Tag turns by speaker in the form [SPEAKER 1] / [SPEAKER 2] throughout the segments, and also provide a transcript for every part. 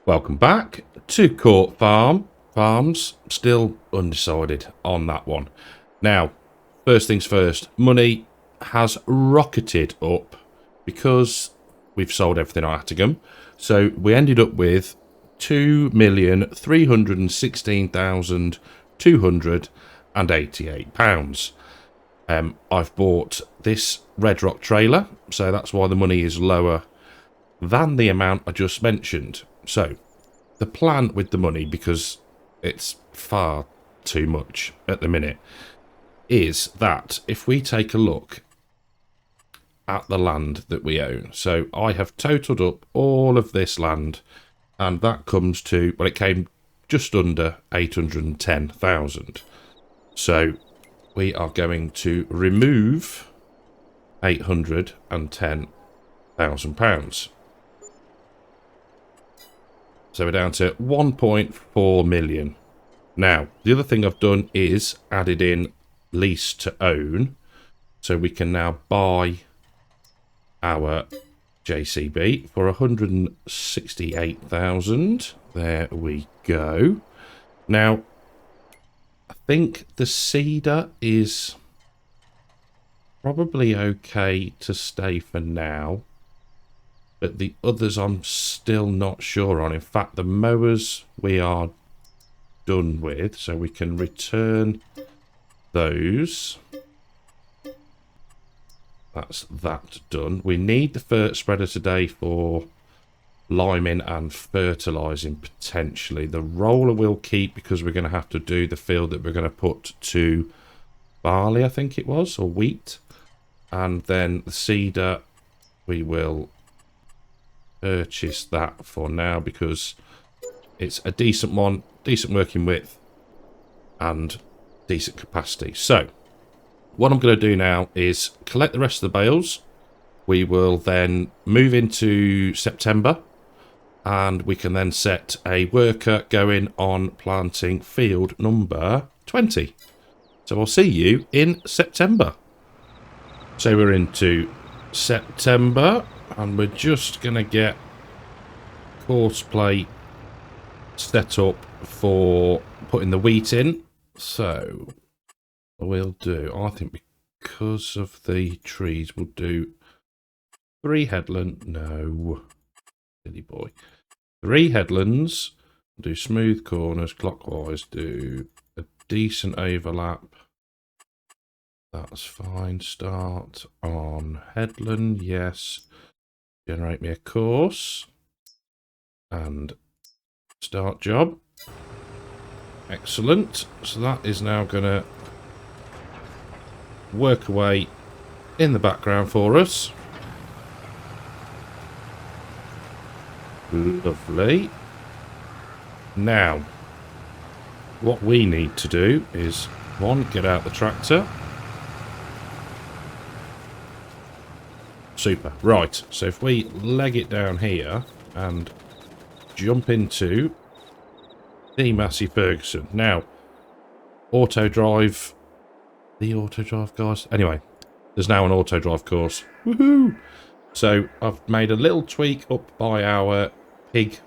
[SPEAKER 1] Welcome back to Court Farms. Still undecided on that one. Now, first things first, money has rocketed up because we've sold everything on Attigum. So we ended up with £2,316,288. I've bought this Red Rock trailer, so that's why the money is lower than the amount I just mentioned. So, the plan with the money, because it's far too much at the minute, is that if we take a look at the land that we own. So, I have totaled up all of this land, and that comes to, well, it came just under 810,000. So, we are going to remove £810,000. So we're down to 1.4 million. Now, the other thing I've done is added in lease to own. So we can now buy our JCB for 168,000. There we go. Now, I think the cedar is probably okay to stay for now. But the others I'm still not sure on. In fact, the mowers we are done with, so we can return those. That's that done. We need the fert spreader today for liming and fertilising potentially. The roller we'll keep because we're going to have to do the field that we're going to put to barley, I think it was, or wheat. And then the cedar we will purchase that for now because it's a decent one, decent working width and decent capacity. So what I'm going to do now is collect the rest of the bales. We will then move into September and we can then set a worker going on planting field number 20. So I'll see you in September. So we're into September and we're just going to get course plate set up for putting the wheat in. So we'll do, I think because of the trees, we'll do 3 headland. No, silly boy. 3 headlands. Do smooth corners clockwise. Do a decent overlap. That's fine. Start on headland. Yes. Generate me a course. And start job. Excellent. So that is now going to work away in the background for us. Lovely. Now, what we need to do is, 1, get out the tractor. Super. Right, so if we leg it down here and jump into the Massey Ferguson. Now, auto drive. The auto drive, guys. Anyway, there's now an auto drive course. Woohoo! So I've made a little tweak up by our pig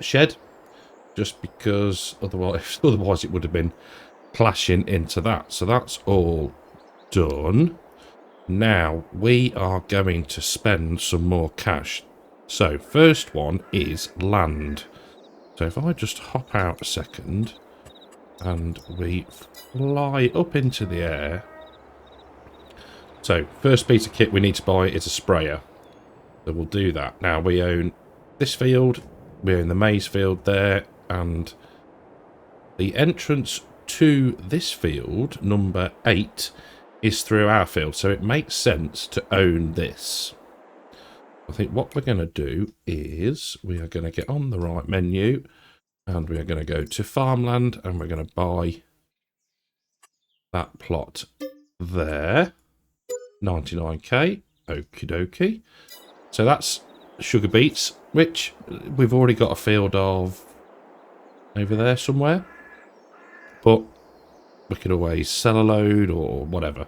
[SPEAKER 1] shed, just because otherwise it would have been clashing into that. So that's all done. Now we are going to spend some more cash. So first one is land. So if I just hop out a second and we fly up into the air. So first piece of kit we need to buy is a sprayer. So we'll do that. Now we own this field, we own the maize field there, and the entrance to this field, number 8, is through our field. So it makes sense to own this. I think what we're going to do is we are going to get on the right menu and we are going to go to farmland and we're going to buy that plot there. 99k. Okie dokie. So that's sugar beets, which we've already got a field of over there somewhere. But we could always sell a load or whatever.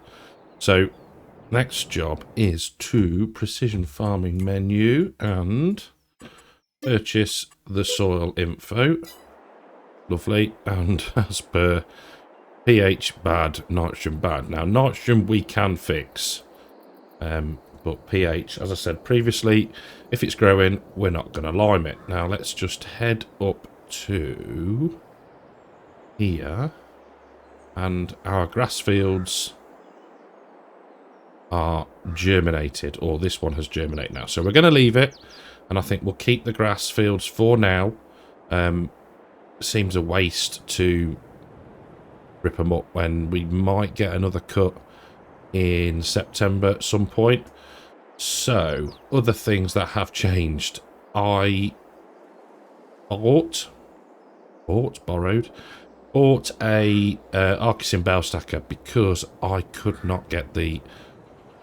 [SPEAKER 1] So next job is to precision farming menu and purchase the soil info. Lovely. And as per pH bad, nitrogen bad. Now, nitrogen we can fix. But pH, as I said previously, if it's growing, we're not going to lime it. Now, let's just head up to here. And our grass fields are germinated, or this one has germinated now. So we're going to leave it, and I think we'll keep the grass fields for now. Seems a waste to rip them up when we might get another cut in September at some point. So, other things that have changed. I borrowed a Arkisin bale stacker because I could not get the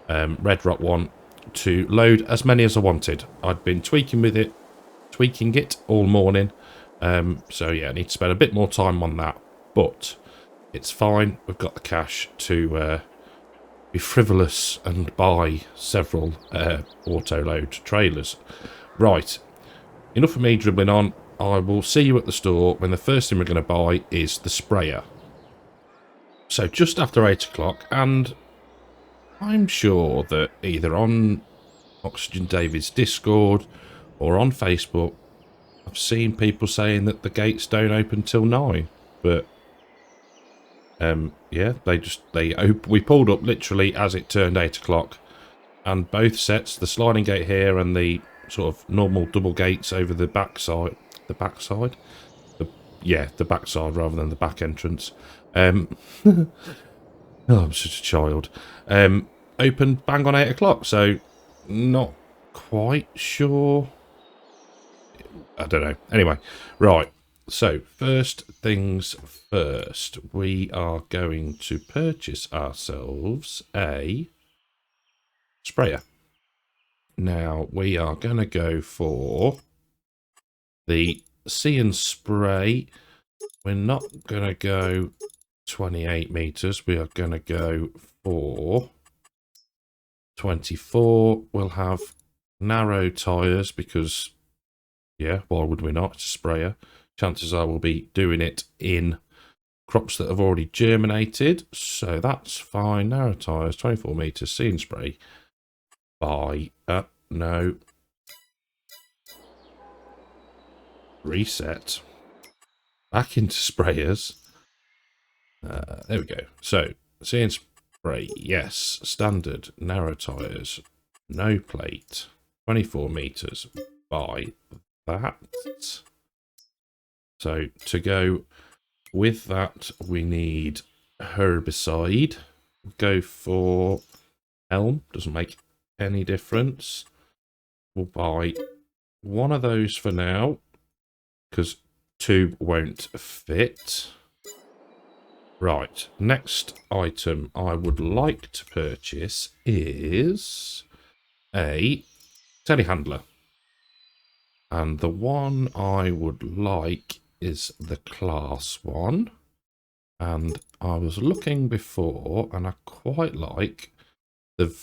[SPEAKER 1] Red Rock one to load as many as I wanted. I'd been tweaking it all morning. So yeah, I need to spend a bit more time on that, but it's fine. We've got the cash to be frivolous and buy several auto-load trailers. Right, enough of me dribbling on. I will see you at the store when the first thing we're going to buy is the sprayer. So just after 8 o'clock, and I'm sure that either on Oxygen David's Discord or on Facebook, I've seen people saying that the gates don't open till 9, but yeah, we pulled up literally as it turned 8 o'clock, and both sets, the sliding gate here and the sort of normal double gates over the backside, the backside rather than the back entrance. Oh, I'm such a child. Opened bang on 8 o'clock, so not quite sure. I don't know. Anyway, right. So, first things first, we are going to purchase ourselves a sprayer. Now, we are going to go for the See and Spray. We're not going to go 28 meters. We are going to go for 24. We'll have narrow tyres because, yeah, why would we not? It's a sprayer. Chances are we'll be doing it in crops that have already germinated, so that's fine. Narrow tyres, 24 meters, See and Spray. Buy. No. Reset. Back into sprayers. There we go. So, See and Spray, yes. Standard, narrow tyres, no plate, 24 meters. Buy that. So, to go with that, we need herbicide. Go for elm. Doesn't make any difference. We'll buy one of those for now, because 2 won't fit. Right, next item I would like to purchase is a telehandler. And the one I would like is the class one. And I was looking before, and I quite like the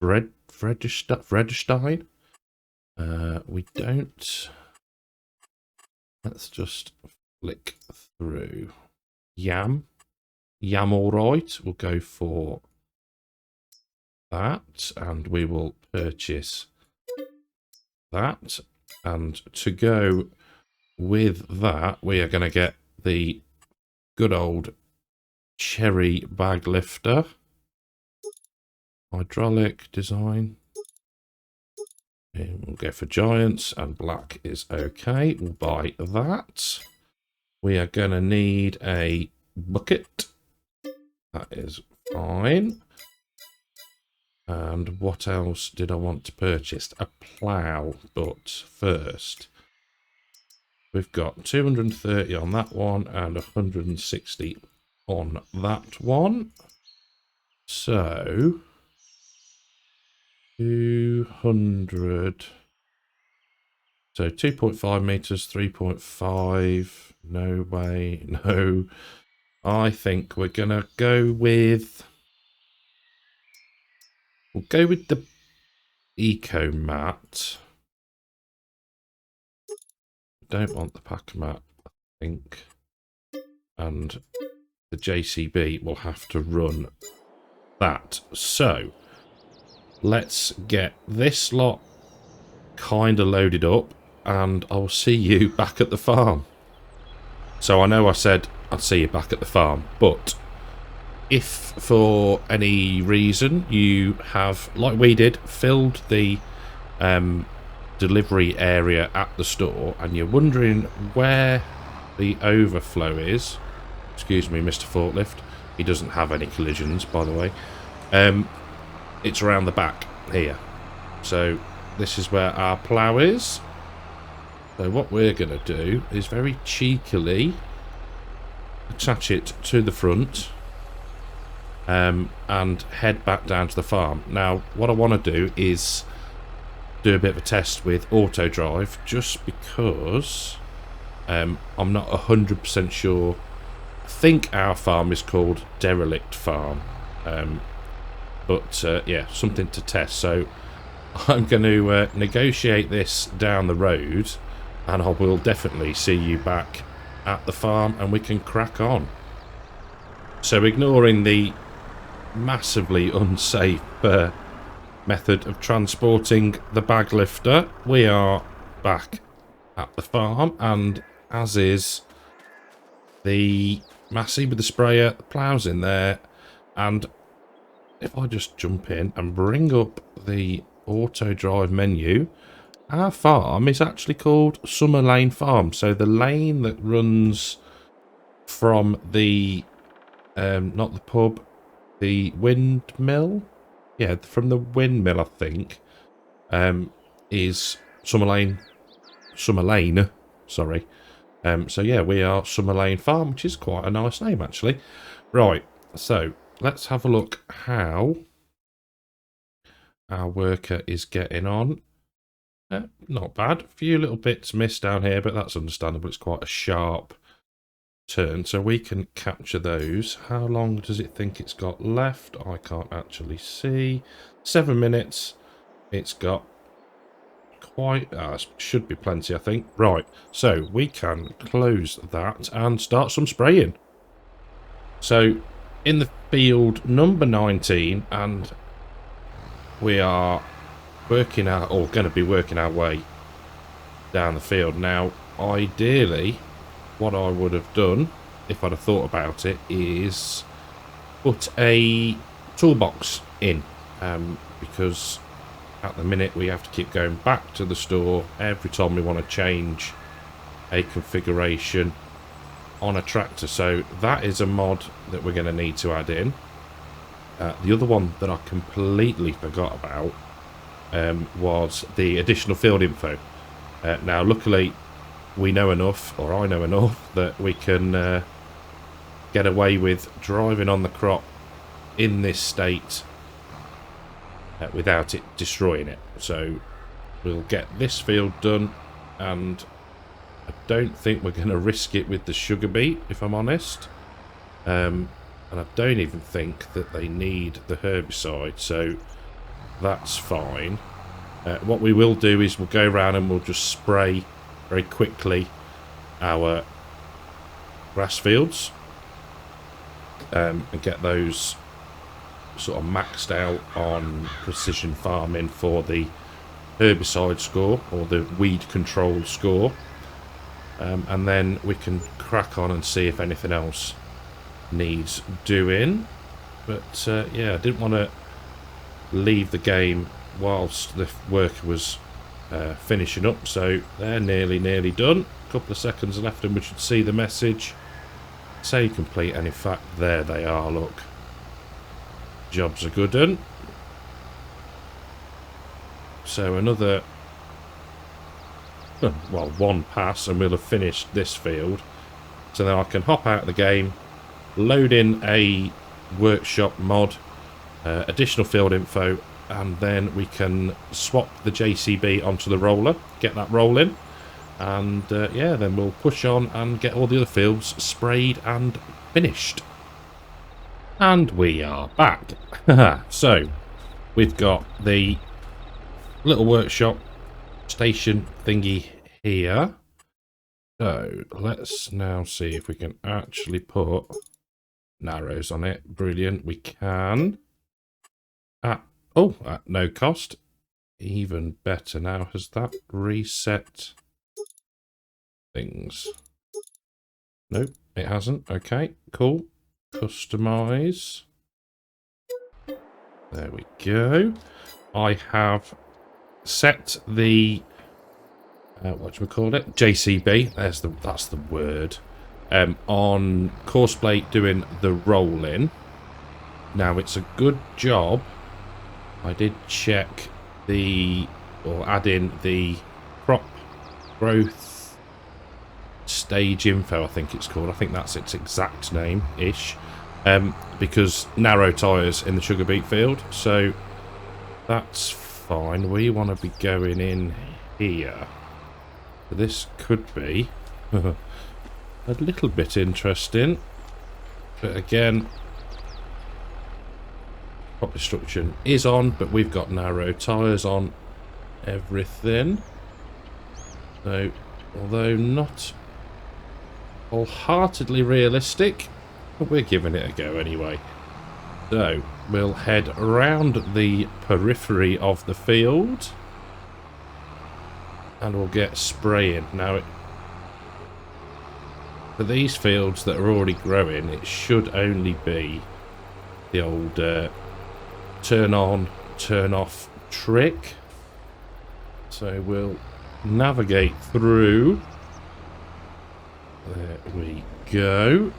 [SPEAKER 1] Vredestein. We don't. Let's just flick through. Yam all right. We'll go for that, and we will purchase that. And to go with that, we are going to get the good old cherry bag lifter. Hydraulic design. And we'll go for giants, and black is okay. We'll buy that. We are going to need a bucket. That is fine. And what else did I want to purchase? A plough. But first, we've got 230 on that one and 160 on that one. So 200. So 2.5 meters, 3.5. No way. No. I think we're going to go with... We'll go with the Eco Mat. don't want the packer mat, I think. And the JCB will have to run that. So let's get this lot kind of loaded up, and I'll see you back at the farm. So I know I said I'd see you back at the farm, but if for any reason you have, like we did, filled the delivery area at the store and you're wondering where the overflow is, excuse me, Mr. Forklift, he doesn't have any collisions, by the way, it's around the back here. So this is where our plough is. So what we're going to do is very cheekily attach it to the front and head back down to the farm. Now what I want to do is do a bit of a test with auto drive, just because I'm not 100% sure. I think our farm is called Derelict Farm, but yeah, something to test. So I'm going to negotiate this down the road, and I will definitely see you back at the farm and we can crack on. So ignoring the massively unsafe method of transporting the bag lifter, we are back at the farm, and as is the Massey with the sprayer, the plough's in there. And if I just jump in and bring up the auto drive menu, our farm is actually called Summer Lane Farm. So the lane that runs from the not the pub, the windmill, yeah, from the windmill, I think, is Summer Lane, sorry. So yeah, we are Summer Lane Farm, which is quite a nice name actually. Right, so let's have a look how our worker is getting on. Not bad. A few little bits missed down here, but that's understandable. It's quite a sharp turn, so we can capture those. How long does it think it's got left? I can't actually see. 7 minutes. It's got quite... should be plenty, I think. Right, so we can close that and start some spraying. So, in the field number 19, and we are working out, or going to be working our way down the field. Now, ideally, what I would have done, if I'd have thought about it, is put a toolbox in, because at the minute we have to keep going back to the store every time we want to change a configuration on a tractor. So that is a mod that we're going to need to add in. The other one that I completely forgot about was the additional field info. Now luckily we know enough, or I know enough, that we can get away with driving on the crop in this state without it destroying it. So we'll get this field done, and I don't think we're going to risk it with the sugar beet, if I'm honest. And I don't even think that they need the herbicide, so that's fine. What we will do is we'll go around and we'll just spray very quickly our grass fields and get those sort of maxed out on precision farming for the herbicide score, or the weed control score, and then we can crack on and see if anything else needs doing. But yeah, I didn't want to leave the game whilst the worker was finishing up. So they're nearly done. A couple of seconds left and we should see the message say complete, and in fact there they are. Look, jobs are good done. So another, well, one pass and we'll have finished this field. So then I can hop out of the game, load in a workshop mod, additional field info, and then we can swap the JCB onto the roller, get that rolling, and yeah, then we'll push on and get all the other fields sprayed and finished. And we are back. So we've got the little workshop station thingy here. So let's now see if we can actually put narrows on it. Brilliant, we can. At no cost. Even better now. Has that reset things? Nope, it hasn't. Okay, cool. Customize. There we go. I have set the whatchamacallit, JCB. That's the word. On course plate doing the roll-in. Now it's a good job. I did check add in the crop growth stage info, I think it's called. I think that's its exact name-ish. Because narrow tyres in the sugar beet field, so that's fine. We want to be going in here. This could be a little bit interesting, but again, crop destruction is on, but we've got narrow tyres on everything. So, although not wholeheartedly realistic, but we're giving it a go anyway. So, we'll head around the periphery of the field and we'll get spraying. Now, for these fields that are already growing, it should only be the old turn on, turn off trick. So we'll navigate through. There we go.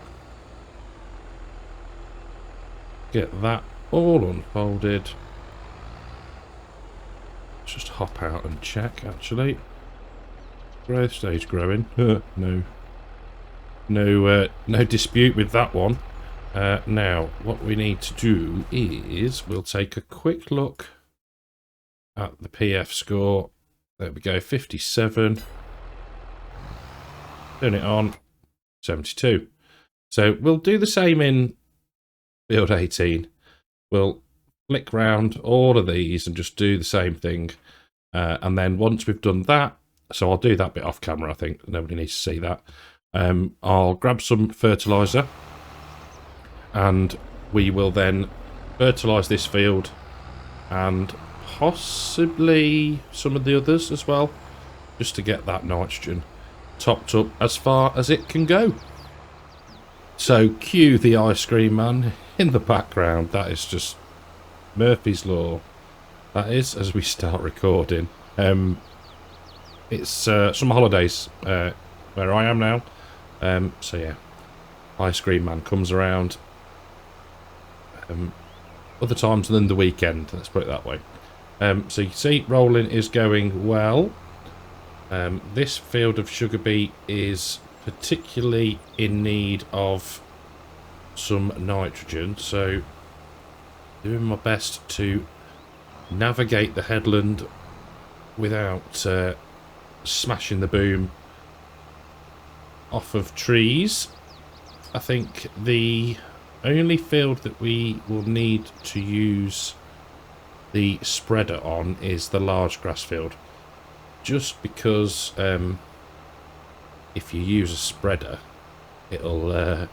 [SPEAKER 1] Get that all unfolded. Just hop out and check, actually. Growth stage growing. No dispute with that one. Now, what we need to do is we'll take a quick look at the PF score. There we go, 57. Turn it on, 72. So we'll do the same in field 18. We'll flick round all of these and just do the same thing. And then once we've done that, so I'll do that bit off camera, I think. Nobody needs to see that. I'll grab some fertiliser and we will then fertilise this field and possibly some of the others as well, just to get that nitrogen topped up as far as it can go. So cue the ice cream man in the background. That is just Murphy's Law. That is, as we start recording. It's summer holidays where I am now. So yeah, ice cream man comes around other times than the weekend, let's put it that way. So you can see rolling is going well. This field of sugar beet is particularly in need of some nitrogen, so doing my best to navigate the headland without smashing the boom off of trees. I think the only field that we will need to use the spreader on is the large grass field, just because if you use a spreader it'll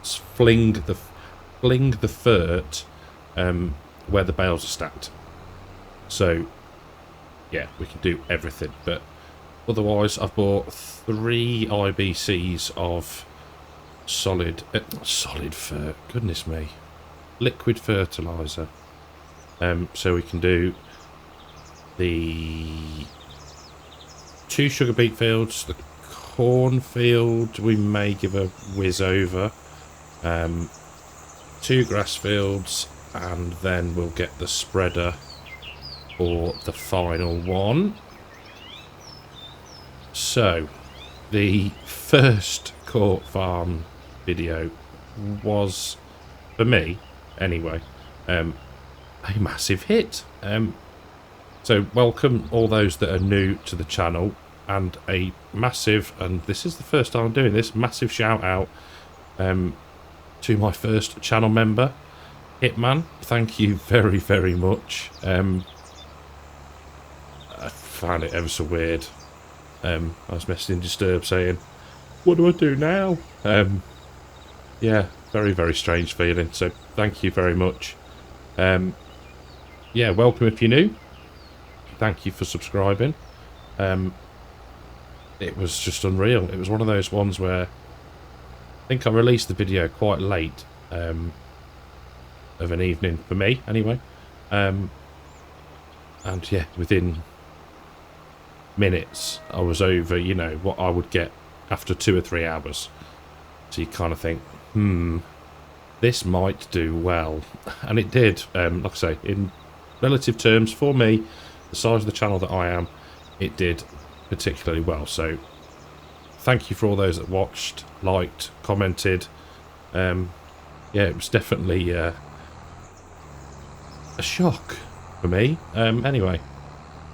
[SPEAKER 1] fling the fert where the bales are stacked. So yeah, we can do everything, but otherwise I've bought 3 IBCs of solid fert, goodness me, liquid fertiliser. So we can do the 2 sugar beet fields, the corn field we may give a whiz over, 2 grass fields, and then we'll get the spreader for the final one. So the first Court Farm video was, for me anyway, a massive hit. So welcome all those that are new to the channel, and a massive, and this is the first time I'm doing this, massive shout out to my first channel member, Hitman. Thank you very, very much. I found it ever so weird. I was messaging Disturb saying, what do I do now? Yeah, very, very strange feeling. So thank you very much. Yeah, welcome if you're new. Thank you for subscribing. It was just unreal. It was one of those ones where I think I released the video quite late of an evening for me, anyway. And yeah, within minutes, I was over, you know, what I would get after 2 or 3 hours. So you kind of think, this might do well. And it did. Like I say, in relative terms, for me, the size of the channel that I am, it did particularly well. So thank you for all those that watched, liked, commented. Yeah, it was definitely a shock for me. Anyway,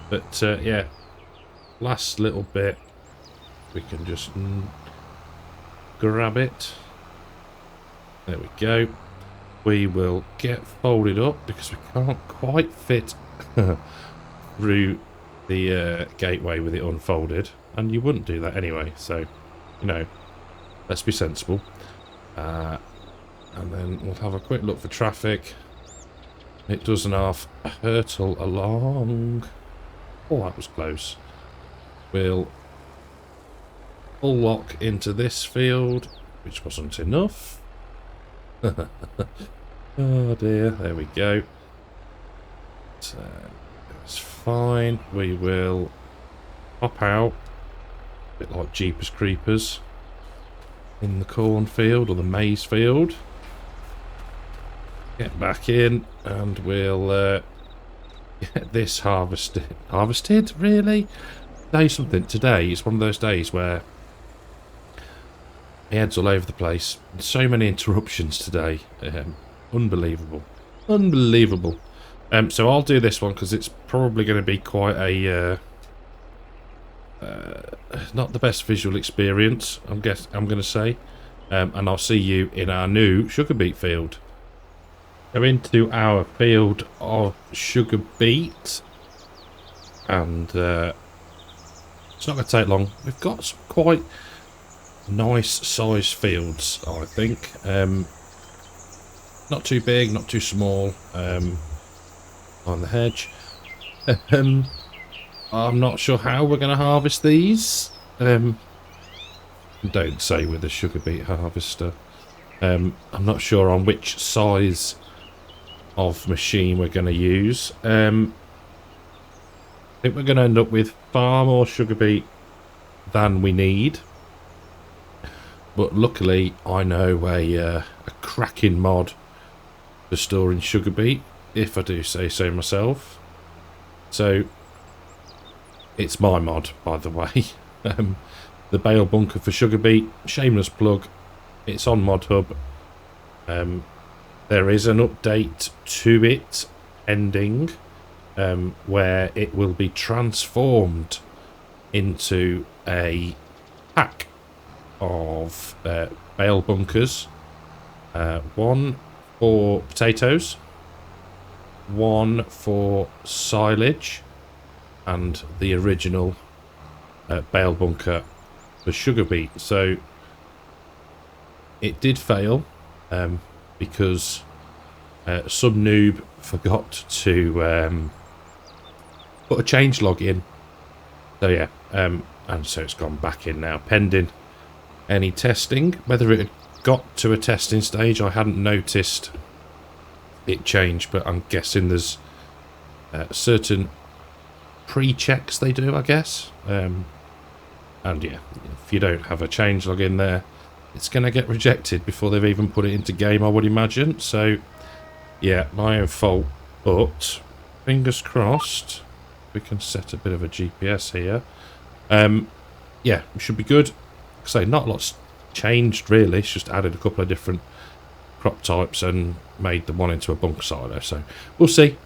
[SPEAKER 1] but yeah, last little bit, we can just grab it. There we go. We will get folded up because we can't quite fit through the gateway with it unfolded, and you wouldn't do that anyway, so you know, let's be sensible. And then we'll have a quick look for traffic. It doesn't half hurtle along. Oh, that was close. We'll full lock into this field, which wasn't enough. Oh dear, there we go. So that's fine. We will pop out, a bit like Jeepers Creepers, in the cornfield or the maize field. Get back in, and we'll get this harvested. Harvested? Really? Say something. Today is one of those days where my head's all over the place. So many interruptions today. Unbelievable. Unbelievable. So I'll do this one because it's probably going to be quite a not the best visual experience, I'm going to say. And I'll see you in our new sugar beet field. Go into our field of sugar beet, and it's not going to take long. We've got some quite nice sized fields, I think. Not too big, not too small. On the hedge. I'm not sure how we're going to harvest these. Don't say with a sugar beet harvester. I'm not sure on which size of machine we're going to use. I think we're going to end up with far more sugar beet than we need. But luckily, I know a cracking mod for storing sugar beet, if I do say so myself. So, it's my mod, by the way. The bale bunker for sugar beet, shameless plug. It's on Mod Hub. There is an update to it ending, where it will be transformed into a pack of bale bunkers. One for potatoes, one for silage, and the original bale bunker for sugar beet. So it did fail because some noob forgot to put a change log in. So yeah, and so it's gone back in now, pending any testing. Whether it had got to a testing stage, I hadn't noticed it changed, but I'm guessing there's certain pre-checks they do, I guess. And yeah, if you don't have a changelog in there, it's going to get rejected before they've even put it into game, I would imagine. So yeah, my own fault, but fingers crossed we can set a bit of a GPS here. Yeah, we should be good. Like I say, not a lot's changed really, it's just added a couple of different crop types and made the one into a bunker silo, so we'll see.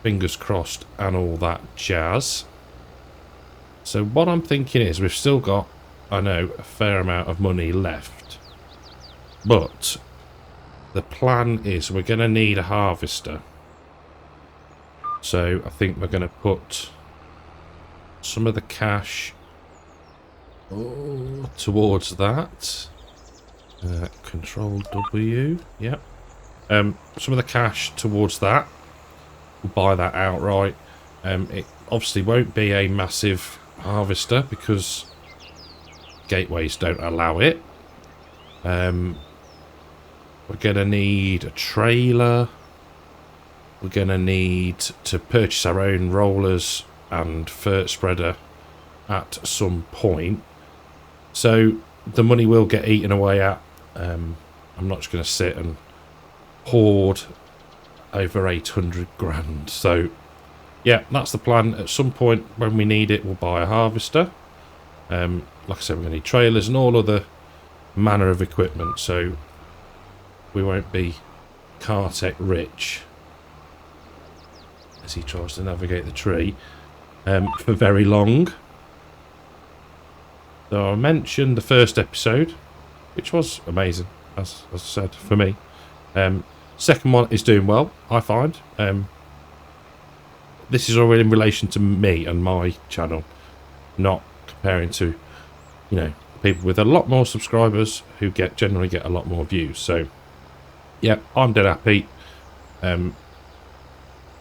[SPEAKER 1] Fingers crossed and all that jazz. So what I'm thinking is, we've still got, I know, a fair amount of money left, but the plan is we're going to need a harvester. So I think we're going to put some of the cash. Oh, towards that. Control W. Yep. Some of the cash towards that. We'll buy that outright. It obviously won't be a massive harvester because gateways don't allow it. We're going to need a trailer. We're going to need to purchase our own rollers and fert spreader at some point. So the money will get eaten away at. I'm not just going to sit and hoard over 800 grand. So yeah, that's the plan. At some point when we need it, we'll buy a harvester. Like I said, we're going to need trailers and all other manner of equipment. So we won't be Cartech rich, as he tries to navigate the tree, for very long. So I mentioned the first episode, which was amazing, as I said, for me. Second one is doing well, I find. This is all in relation to me and my channel, not comparing to, you know, people with a lot more subscribers who generally get a lot more views. So yeah, I'm dead happy.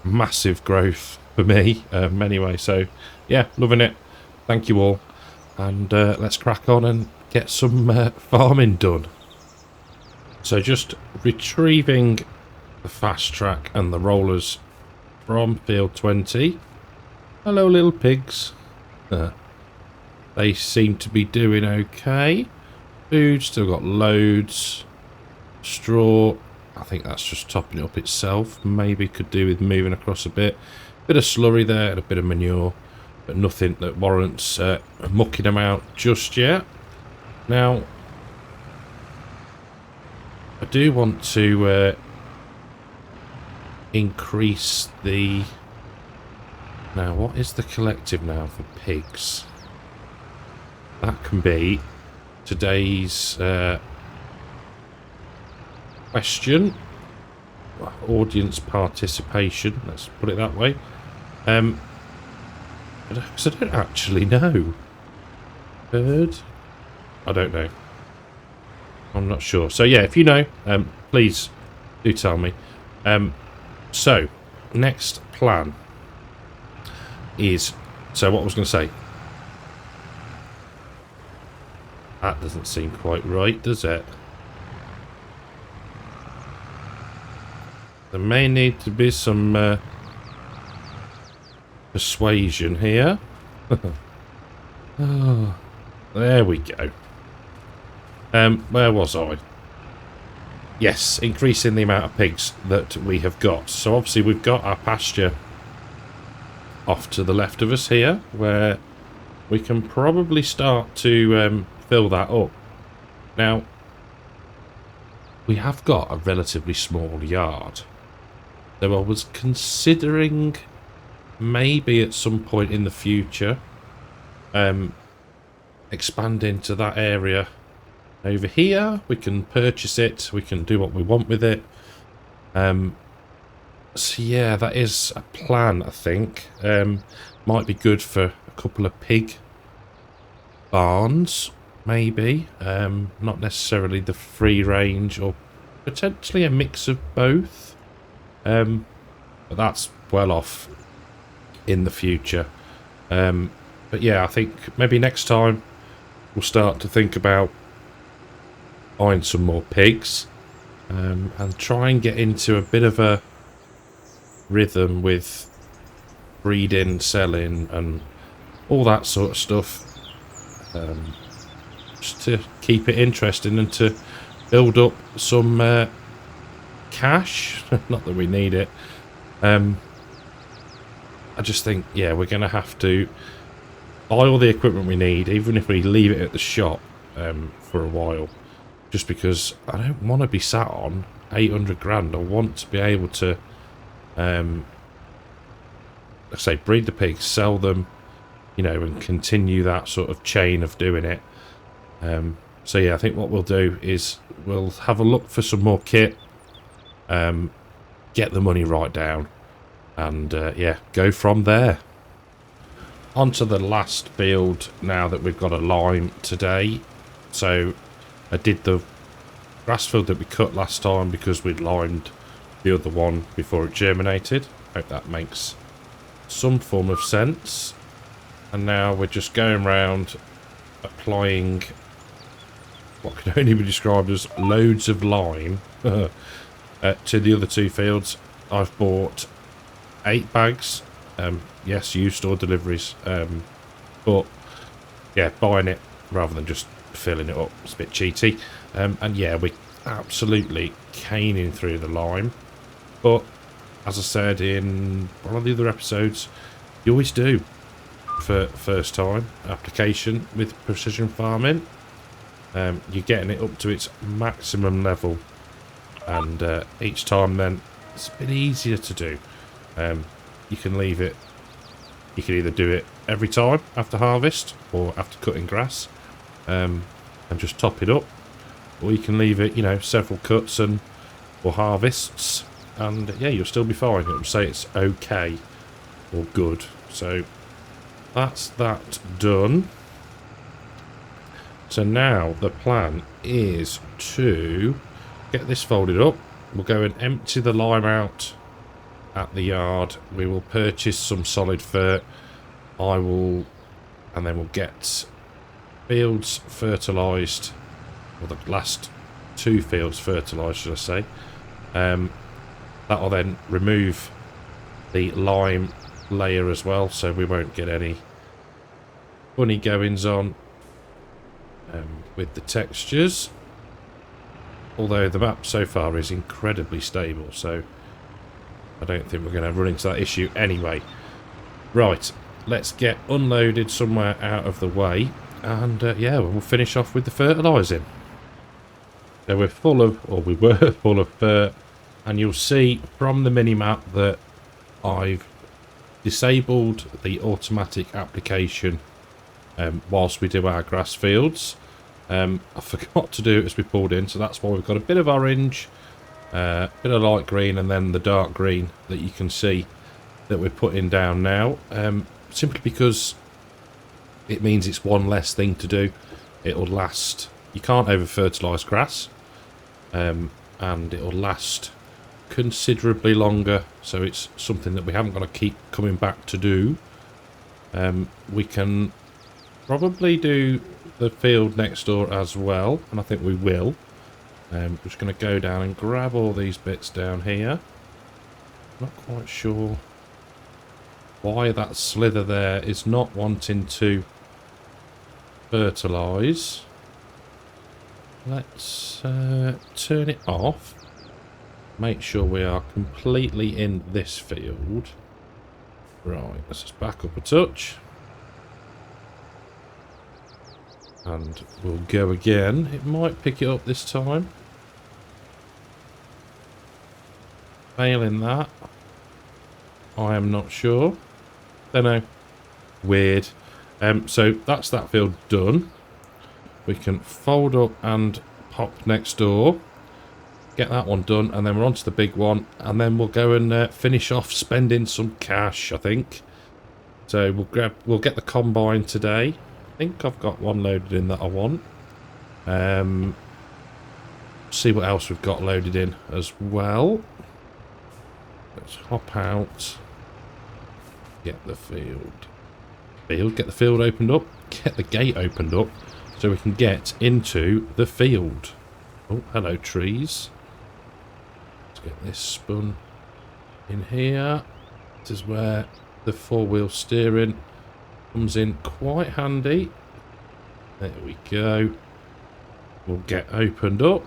[SPEAKER 1] Massive growth for me, anyway. So yeah, loving it. Thank you all, and let's crack on and get some farming done. So just retrieving the fast track and the rollers from field 20. Hello, little pigs. They seem to be doing okay. Food, still got loads. Straw, I think that's just topping it up itself. Maybe could do with moving across a bit. Bit of slurry there and a bit of manure, but nothing that warrants mucking them out just yet. Now, I do want to increase the... Now, what is the collective now for pigs? That can be today's question. Audience participation, let's put it that way. Because I don't actually know. Bird? I don't know. I'm not sure. So yeah, if you know, please do tell me. So, next plan is... So what I was going to say. That doesn't seem quite right, does it? There may need to be some persuasion here. Oh, there we go. Where was I? Yes, increasing the amount of pigs that we have got. So obviously we've got our pasture off to the left of us here, where we can probably start to fill that up. Now, we have got a relatively small yard. So I was considering maybe at some point in the future expanding to that area over here. We can purchase it, we can do what we want with it. So yeah, that is a plan, I think. Might be good for a couple of pig barns, maybe. Not necessarily the free range, or potentially a mix of both. But that's well off in the future. But yeah, I think maybe next time we'll start to think about buying some more pigs, and try and get into a bit of a rhythm with breeding, selling, and all that sort of stuff. Just to keep it interesting and to build up some cash. Not that we need it. I just think, yeah, we're going to have to buy all the equipment we need, even if we leave it at the shop for a while. Just because I don't want to be sat on 800 grand. I want to be able to, let's say, breed the pigs, sell them, you know, and continue that sort of chain of doing it. So yeah, I think what we'll do is we'll have a look for some more kit, get the money right down, and yeah, go from there. On to the last field now that we've got a lime today. So I did the grass field that we cut last time because we'd limed the other one before it germinated. Hope that makes some form of sense. And now we're just going around applying what can only be described as loads of lime to the other two fields. I've bought 8 bags. Yes, used store deliveries. But yeah, buying it rather than just filling it up, it's a bit cheaty. And yeah, we're absolutely caning through the lime. But as I said in one of the other episodes, you always do for first time application with precision farming. You're getting it up to its maximum level, and each time then it's a bit easier to do. You can leave it, you can either do it every time after harvest or after cutting grass, and just top it up, or you can leave it, you know, several cuts and or harvests, and yeah, you'll still be fine. It'll say it's okay or good. So that's that done. So now the plan is to get this folded up. We'll go and empty the lime out at the yard. We will purchase some solid fert. And then we'll get fields fertilised, or the last 2 fields fertilised, should I say. That'll then remove the lime layer as well, so we won't get any funny goings on with the textures. Although the map so far is incredibly stable, so I don't think we're going to run into that issue anyway. Right, let's get unloaded somewhere out of the way, and yeah, we'll finish off with the fertilising. So we're full of, or we were full of fert, and you'll see from the mini-map that I've disabled the automatic application whilst we do our grass fields. I forgot to do it as we pulled in, so that's why we've got a bit of orange, a bit of light green, and then the dark green that you can see that we're putting down now, simply because it means it's one less thing to do. It'll last, you can't over fertilise grass, and it'll last considerably longer, so it's something that we haven't got to keep coming back to do. We can probably do the field next door as well, and I think we will. I'm just going to go down and grab all these bits down here. Not quite sure why that slither there is not wanting to fertilise. Let's turn it off. Make sure we are completely in this field. Right, let's just back up a touch. And we'll go again. It might pick it up this time. Failing that, I am not sure. Don't know. Weird. So that's that field done. We can fold up and pop next door. Get that one done, and then we're on to the big one, and then we'll go and finish off spending some cash, I think. So we'll get the combine today. I think I've got one loaded in that I want. See what else we've got loaded in as well. Let's hop out. Get the field. Get the field opened up. Get the gate opened up so we can get into the field. Oh, hello trees. Let's get this spun in here. This is where the 4-wheel steering comes in quite handy. There we go. We'll get opened up.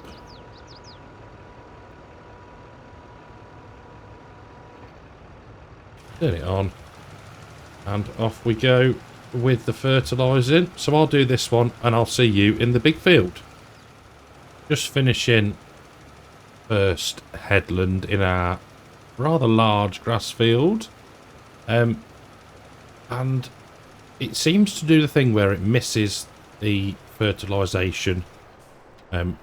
[SPEAKER 1] Turn it on. And off we go with the fertilising. So I'll do this one and I'll see you in the big field. Just finishing first headland in our rather large grass field. And it seems to do the thing where it misses the fertilisation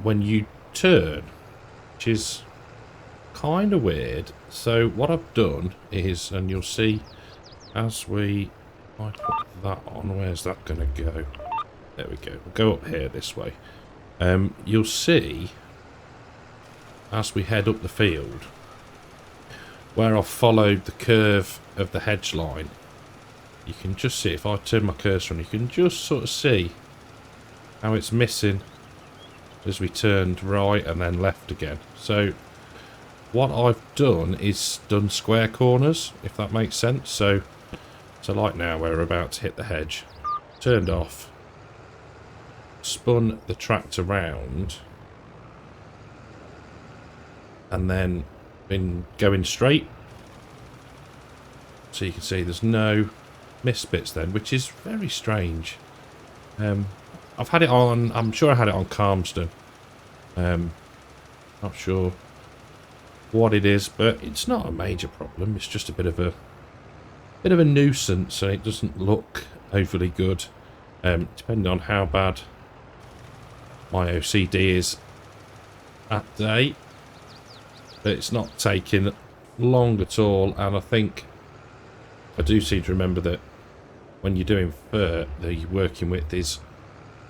[SPEAKER 1] when you turn, which is kind of weird. So what I've done is, and you'll see as I put that on, where's that going to go? There we go. We'll go up here this way. You'll see as we head up the field where I've followed the curve of the hedge line. You can just see, if I turn my cursor on, you can just sort of see how it's missing as we turned right and then left again. So what I've done is done square corners, if that makes sense. So like now we're about to hit the hedge, turned off, spun the tractor round, and then been going straight. So you can see there's no missed bits then, which is very strange. I've had it on, I'm sure I had it on Calmston. Not sure what it is, but it's not a major problem. It's just a bit of a nuisance, and it doesn't look overly good, depending on how bad my OCD is that day. But it's not taking long at all, and I think I do seem to remember that when you're doing fur, the working width is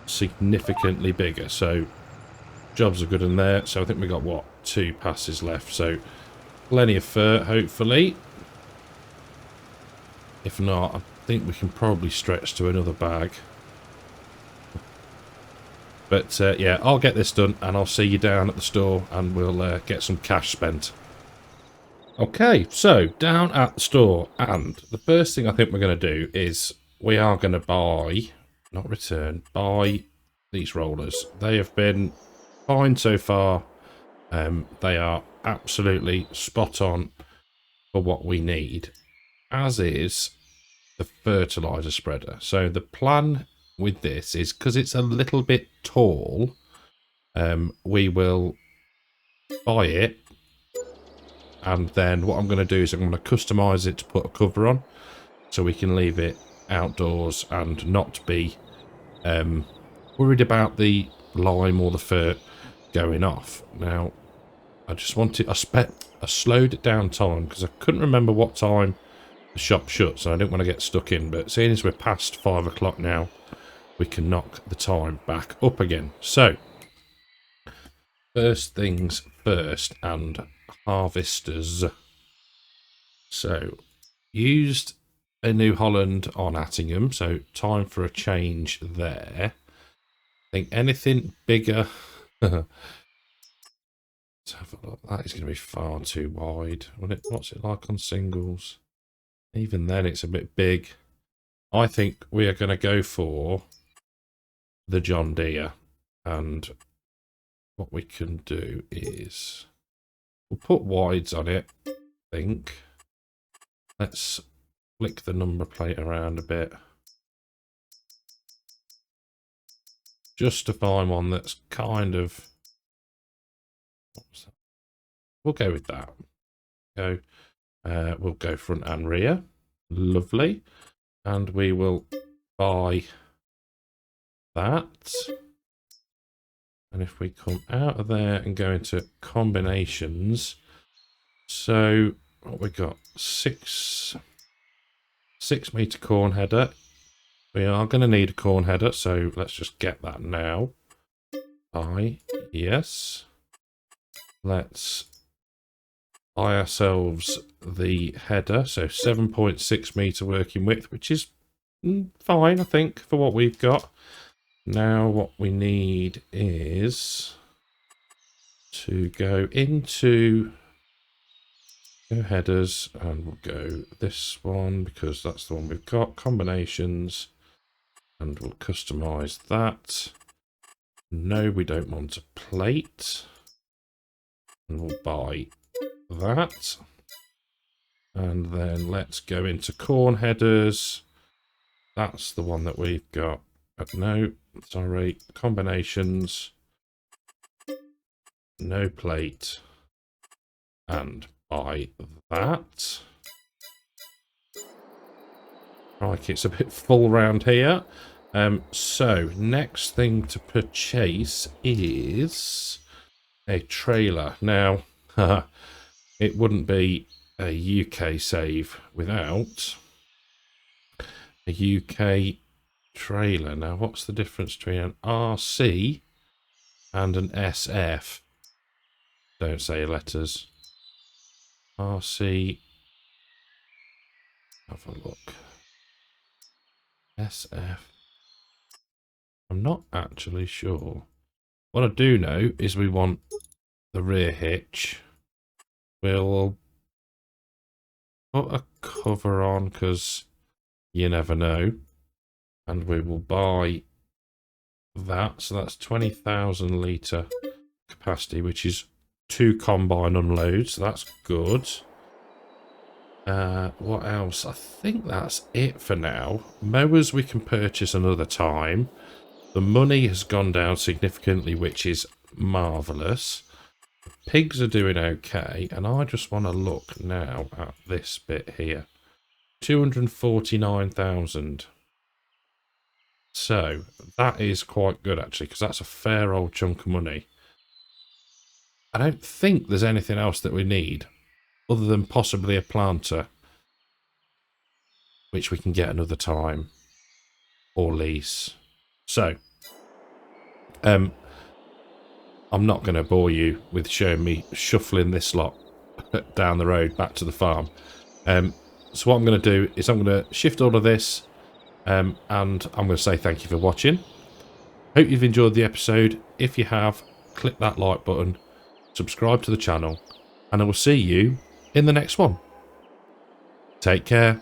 [SPEAKER 1] significantly bigger, so jobs are good in there. So I think we got, what, 2 passes left, so plenty of fur, hopefully. If not, I think we can probably stretch to another bag. But yeah, I'll get this done and I'll see you down at the store and we'll get some cash spent. Okay, so down at the store, and the first thing I think we're going to do is we are going to buy, not return, buy these rollers. They have been fine so far. They are absolutely spot on for what we need, as is the fertilizer spreader. So the plan with this is, because it's a little bit tall, we will buy it, and then what I'm going to do is I'm going to customize it to put a cover on so we can leave it outdoors and not be worried about the lime or the fur going off. Now I just wanted, I slowed it down time because I couldn't remember what time the shop shuts, so I didn't want to get stuck in, but seeing as we're past 5 o'clock now, we can knock the time back up again. So first things first, and harvesters. So used a New Holland on Attingham, so time for a change there. I think anything bigger let's have a look. That is going to be far too wide. What's it like on singles? Even then it's a bit big. I think we are going to go for the John Deere, and what we can do is we'll put wides on it, I think. Let's flick the number plate around a bit just to find one that's kind of, we'll go with that. We'll go front and rear. Lovely. And we will buy that. And if we come out of there and go into combinations, so what we got, 6 meter corn header. We are going to need a corn header, so let's just get that now. Yes. Let's buy ourselves the header, so 7.6 meter working width, which is fine, I think, for what we've got. Now what we need is to go into headers, and we'll go this one because that's the one we've got, combinations, and we'll customize that. No, we don't want a plate, and we'll buy that. And then let's go into corn headers. That's the one that we've got. No, sorry, combinations, no plate, and buy that. Like, it's a bit full round here. So next thing to purchase is a trailer. Now, it wouldn't be a UK save without a UK trailer. Now, what's the difference between an RC and an SF. Don't say your letters. RC. Have a look. SF. I'm not actually sure. What I do know is we want the rear hitch. We'll put a cover on because you never know. And we will buy that. So that's 20,000 litre capacity, which is 2 combine unloads. So that's good. What else? I think that's it for now. Mowers we can purchase another time. The money has gone down significantly, which is marvellous. Pigs are doing okay, and I just want to look now at this bit here. 249,000. So, that is quite good actually, because that's a fair old chunk of money. I don't think there's anything else that we need, other than possibly a planter, which we can get another time, or lease. So, I'm not going to bore you with showing me shuffling this lot down the road back to the farm. So what I'm going to do is I'm going to shift all of this, and I'm going to say thank you for watching. Hope you've enjoyed the episode. If you have, click that like button, subscribe to the channel, and I will see you in the next one. Take care.